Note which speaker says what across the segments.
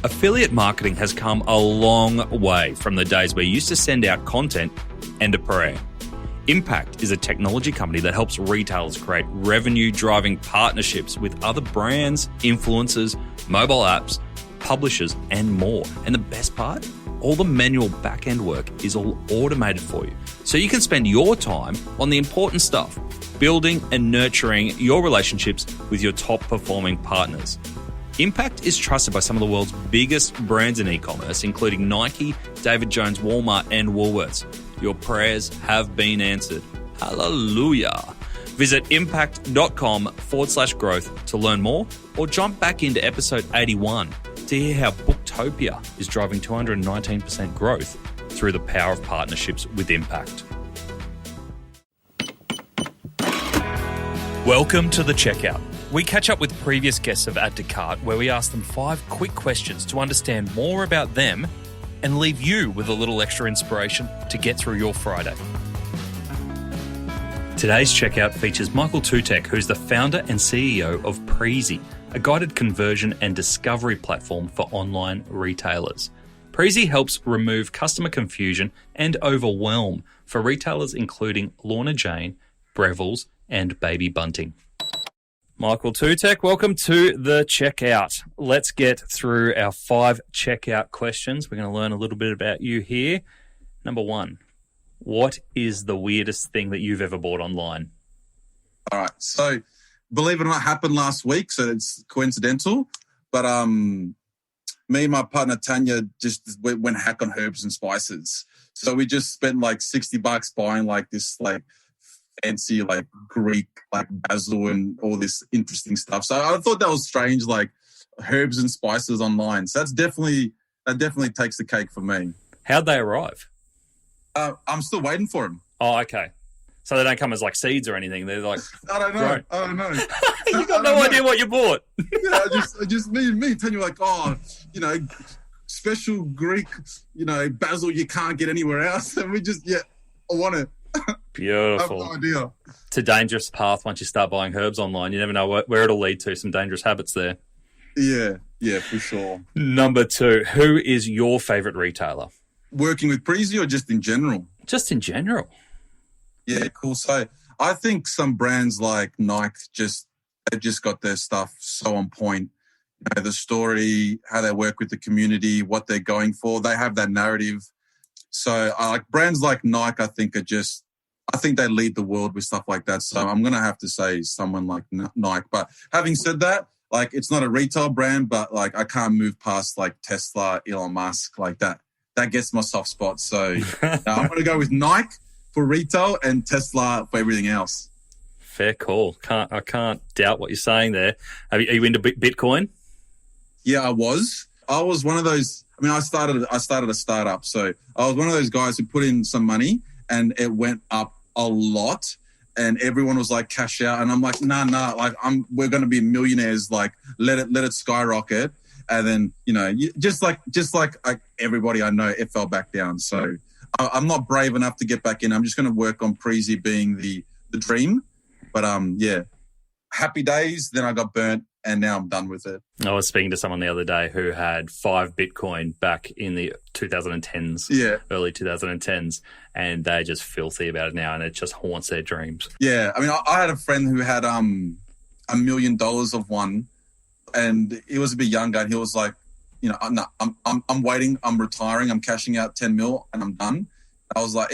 Speaker 1: Affiliate marketing has come a long way from the days where you used to send out content and a prayer. Impact is a technology company that helps retailers create revenue-driving partnerships with other brands, influencers, mobile apps, publishers, and more. And the best part? All the manual back-end work is all automated for you. So you can spend your time on the important stuff, building and nurturing your relationships with your top-performing partners. Impact is trusted by some of the world's biggest brands in e-commerce, including Nike, David Jones, Walmart, and Woolworths. Your prayers have been answered. Hallelujah. Visit impact.com/growth to learn more, or jump back into episode 81 to hear how Booktopia is driving 219% growth through the power of partnerships with Impact. Welcome to The Checkout. We catch up with previous guests of Add to Cart, where we ask them 5 quick questions to understand more about them and leave you with a little extra inspiration to get through your Friday. Today's checkout features Michael Tutek, who's the founder and CEO of Preezy, a guided conversion and discovery platform for online retailers. Preezy helps remove customer confusion and overwhelm for retailers including Lorna Jane, Breville's, and Baby Bunting. Michael Tutek, welcome to The Checkout. Let's get through our 5 checkout questions. We're going to learn a little bit about you here. Number 1, what is the weirdest thing that you've ever bought online?
Speaker 2: All right. So, believe it or not, happened last week, so it's coincidental. But me and my partner Tanya just went hack on herbs and spices. So we just spent like $60 buying like this like fancy like Greek like basil and all this interesting stuff. So I thought that was strange, like herbs and spices online. So that definitely takes the cake for me.
Speaker 1: How'd they arrive?
Speaker 2: I'm still waiting for them.
Speaker 1: Oh, okay. So they don't come as like seeds or anything. They're like
Speaker 2: I don't know.
Speaker 1: You got no idea what you bought.
Speaker 2: Yeah, just me and Tanya were like, oh, special Greek, basil you can't get anywhere else, and we just I want it.
Speaker 1: Beautiful.
Speaker 2: I have no idea.
Speaker 1: It's a dangerous path once you start buying herbs online. You never know where it'll lead to. Some dangerous habits there.
Speaker 2: Yeah, for sure.
Speaker 1: Number 2, who is your favourite retailer?
Speaker 2: Working with Preezy or just in general?
Speaker 1: Just in general.
Speaker 2: Yeah, cool. So I think some brands like Nike they've just got their stuff so on point. The story, how they work with the community, what they're going for. They have that narrative. So like brands like Nike, I think they lead the world with stuff like that. So I'm going to have to say someone like Nike. But having said that, like it's not a retail brand, but like I can't move past like Tesla, Elon Musk, like that. That gets my soft spot. So I'm going to go with Nike for retail and Tesla for everything else.
Speaker 1: Fair call. I can't doubt what you're saying there. Are you into Bitcoin?
Speaker 2: Yeah, I was one of those. I mean, I started a startup, so I was one of those guys who put in some money and it went up a lot, and everyone was like, cash out, and I'm like, nah, like we're going to be millionaires, like let it skyrocket, and then just like everybody I know, it fell back down. So I'm not brave enough to get back in. I'm just going to work on Preezy being the dream, but happy days. Then I got burnt. And now I'm done with it.
Speaker 1: I was speaking to someone the other day who had 5 Bitcoin back in the 2010s, early 2010s, and they're just filthy about it now, and it just haunts their dreams. Yeah,
Speaker 2: I mean, I had a friend who had $1 million of one, and he was a bit younger, and he was like, no, I'm waiting, I'm retiring, I'm cashing out 10 mil, and I'm done. I was like,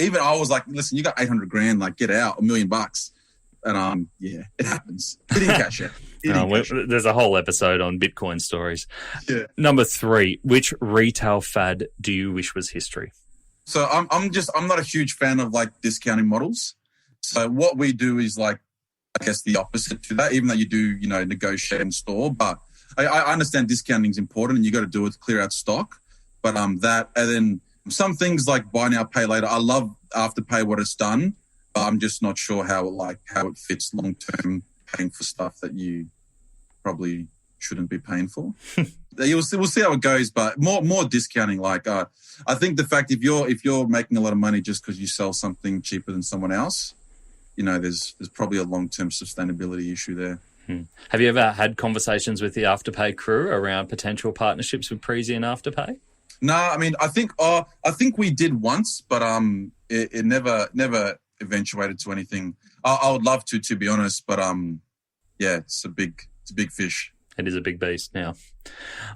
Speaker 2: listen, you got 800 grand, like get out, $1 million. And it happens. He didn't cash it.
Speaker 1: There's a whole episode on Bitcoin stories.
Speaker 2: Yeah.
Speaker 1: Number 3, which retail fad do you wish was history?
Speaker 2: So I'm not a huge fan of like discounting models. So what we do is like, I guess the opposite to that, even though you do, negotiate in store. But I understand discounting is important and you got to do it to clear out stock. But that, and then some things like buy now, pay later. I love Afterpay, what it's done. But I'm just not sure how it fits long term, paying for stuff that you probably shouldn't be paying for. We'll see how it goes, but more discounting. Like I think the fact if you're making a lot of money just because you sell something cheaper than someone else, there's probably a long term sustainability issue there.
Speaker 1: Have you ever had conversations with the Afterpay crew around potential partnerships with Preezy and Afterpay?
Speaker 2: No, I mean, I think we did once, but it never eventuated to anything. I would love to be honest, but yeah, it's a big fish.
Speaker 1: It is a big beast now.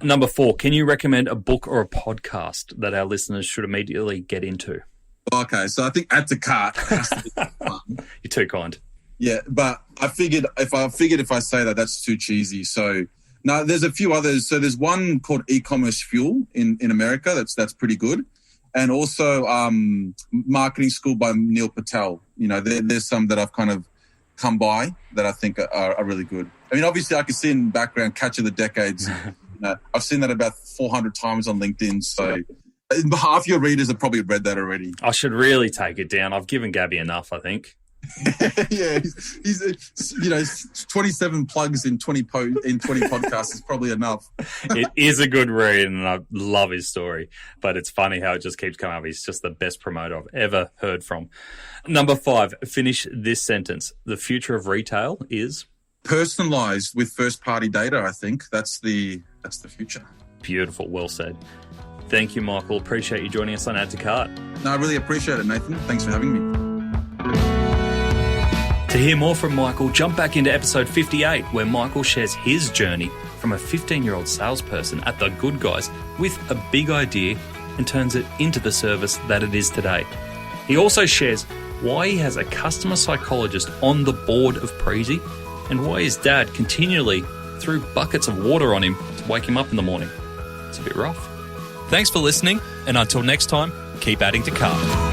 Speaker 1: Number 4, can you recommend a book or a podcast that our listeners should immediately get into?
Speaker 2: Okay, so I think Add to Cart has to be fun.
Speaker 1: You're too kind.
Speaker 2: Yeah, but I figured if I say that, that's too cheesy. So no, there's a few others. So there's one called E-commerce Fuel in America. That's pretty good. And also Marketing School by Neil Patel. You know, there's some that I've kind of come by that I think are really good. I mean, obviously I can see in the background Catch of the Decades. I've seen that about 400 times on LinkedIn. So half your readers have probably read that already.
Speaker 1: I should really take it down. I've given Gabby enough, I think.
Speaker 2: Yeah, he's 27 plugs in 20 podcasts is probably enough.
Speaker 1: It is a good read, and I love his story. But it's funny how it just keeps coming up. He's just the best promoter I've ever heard from. Number 5, finish this sentence. The future of retail is
Speaker 2: personalized with first-party data. I think that's the future.
Speaker 1: Beautiful, well said. Thank you, Michael. Appreciate you joining us on Add to Cart.
Speaker 2: No, I really appreciate it, Nathan. Thanks for having me.
Speaker 1: To hear more from Michael, jump back into episode 58, where Michael shares his journey from a 15-year-old salesperson at The Good Guys with a big idea and turns it into the service that it is today. He also shares why he has a customer psychologist on the board of Preezy and why his dad continually threw buckets of water on him to wake him up in the morning. It's a bit rough. Thanks for listening, and until next time, keep adding to cart.